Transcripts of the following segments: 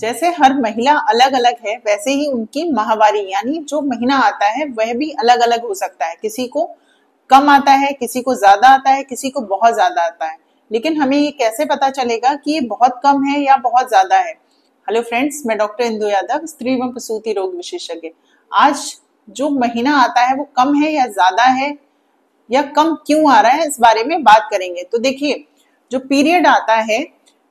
जैसे हर महिला अलग अलग है, वैसे ही उनकी माहवारी यानी जो महीना आता है वह भी अलग अलग हो सकता है। किसी को कम आता है, किसी को ज्यादा आता है, किसी को बहुत ज्यादा आता है। लेकिन हमें ये कैसे पता चलेगा कि ये बहुत कम है या बहुत ज्यादा है? हेलो फ्रेंड्स, मैं डॉक्टर इंदु यादव, स्त्री एवं प्रसूति रोग विशेषज्ञ। आज जो महीना आता है वो कम है या ज्यादा है, या कम क्यों आ रहा है, इस बारे में बात करेंगे। तो देखिए, जो पीरियड आता है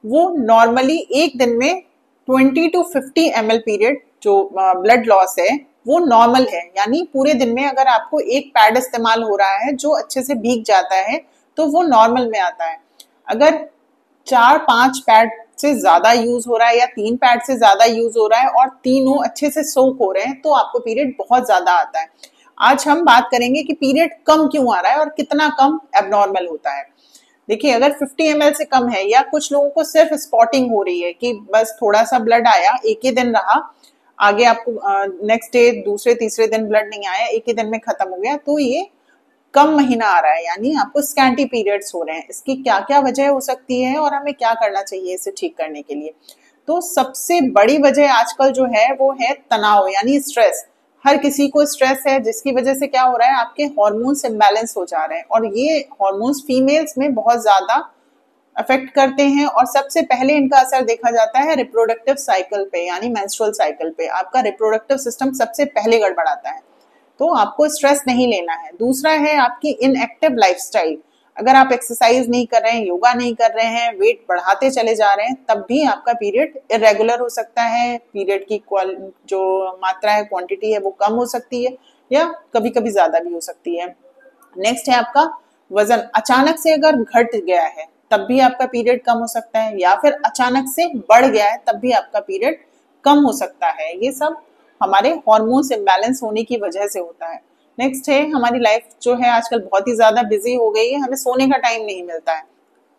वो नॉर्मली एक दिन में 20 to 50 ml पीरियड जो ब्लड लॉस है वो नॉर्मल है। यानी पूरे दिन में अगर आपको एक पैड इस्तेमाल हो रहा है जो अच्छे से भीग जाता है तो वो नॉर्मल में आता है। अगर 4-5 पैड से ज्यादा यूज हो रहा है या 3 पैड से ज्यादा यूज हो रहा है और तीनों अच्छे से सोक हो रहे हैं तो आपको पीरियड बहुत ज्यादा आता है। आज हम बात करेंगे कि पीरियड कम क्यों आ रहा है और कितना कम एबनॉर्मल होता है। देखिए, अगर 50 ml से कम है या कुछ लोगों को सिर्फ स्पॉटिंग हो रही है कि बस थोड़ा सा ब्लड आया, एक ही दिन रहा, आगे आपको नेक्स्ट डे दूसरे तीसरे दिन ब्लड नहीं आया, एक ही दिन में खत्म हो गया, तो ये कम महीना आ रहा है, यानी आपको स्कैंटी पीरियड्स हो रहे हैं। इसकी क्या क्या वजह हो सकती है और हमें क्या करना चाहिए इसे ठीक करने के लिए? तो सबसे बड़ी वजह आजकल जो है वो है तनाव यानी स्ट्रेस। हर किसी को स्ट्रेस है, जिसकी वजह से क्या हो रहा है, आपके हार्मोन्स इम्बैलेंस हो जा रहे हैं और ये हार्मोन्स फीमेल्स में बहुत ज्यादा अफेक्ट करते हैं। और सबसे पहले इनका असर देखा जाता है रिप्रोडक्टिव साइकिल पे यानी मेंस्ट्रुअल साइकिल पे। आपका रिप्रोडक्टिव सिस्टम सबसे पहले गड़बड़ाता है, तो आपको स्ट्रेस नहीं लेना है। दूसरा है आपकी इनएक्टिव लाइफस्टाइल। अगर आप एक्सरसाइज नहीं कर रहे हैं, योगा नहीं कर रहे हैं, वेट बढ़ाते चले जा रहे हैं, तब भी आपका पीरियड इरेगुलर हो सकता है। पीरियड की जो मात्रा है, क्वांटिटी है, वो कम हो सकती है या कभी कभी ज्यादा भी हो सकती है। नेक्स्ट है आपका वजन। अचानक से अगर घट गया है तब भी आपका पीरियड कम हो सकता है, या फिर अचानक से बढ़ गया है तब भी आपका पीरियड कम हो सकता है। ये सब हमारे हार्मोन्स इम्बैलेंस होने की वजह से होता है। नेक्स्ट है हमारी लाइफ जो है आजकल बहुत ही ज्यादा बिजी हो गई है, हमें सोने का टाइम नहीं मिलता है।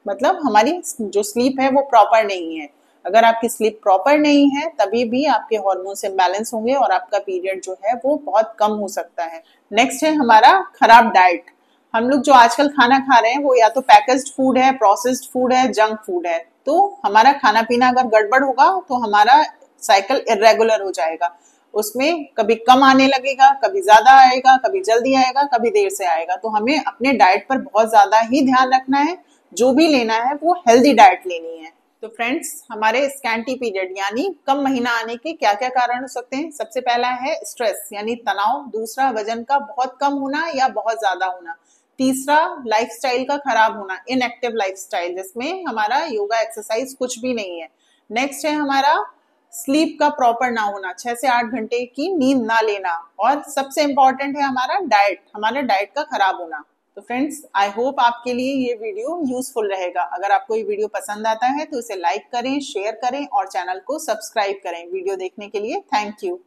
मतलब हमारी जो स्लीप है वो प्रॉपर नहीं है। अगर आपकी स्लीप प्रॉपर नहीं है तभी भी आपके हार्मोन्स इम्बैलेंस होंगे और आपका पीरियड जो है वो बहुत कम हो सकता है। नेक्स्ट है हमारा खराब डाइट। हम लोग जो आजकल खाना खा रहे हैं वो या तो पैकेज्ड फूड है, प्रोसेस्ड फूड है, जंक फूड है। तो हमारा खाना पीना अगर गड़बड़ होगा तो हमारा साइकिल इरेगुलर हो जाएगा। उसमें कभी कम आने लगेगा, कभी ज्यादा आएगा, कभी जल्दी आएगा, कभी देर से आएगा। तो हमें अपने डाइट पर बहुत ज्यादा ही ध्यान रखना है। जो भी लेना है वो हेल्दी डाइट लेनी है। तो फ्रेंड्स, हमारे स्कैंटी पीरियड यानी कम महीना आने के क्या क्या कारण हो सकते हैं? सबसे पहला है स्ट्रेस यानी तनाव। दूसरा, वजन का बहुत कम होना या बहुत ज्यादा होना। तीसरा, लाइफस्टाइल का खराब होना, इनएक्टिव लाइफस्टाइल जिसमें हमारा योगा एक्सरसाइज कुछ भी नहीं है। नेक्स्ट है हमारा स्लीप का प्रॉपर ना होना, 6 से 8 घंटे की नींद ना लेना। और सबसे इंपॉर्टेंट है हमारा डाइट, हमारे डाइट का खराब होना। तो फ्रेंड्स, आई होप आपके लिए ये वीडियो यूजफुल रहेगा। अगर आपको ये वीडियो पसंद आता है तो इसे लाइक करें, शेयर करें और चैनल को सब्सक्राइब करें। वीडियो देखने के लिए थैंक यू।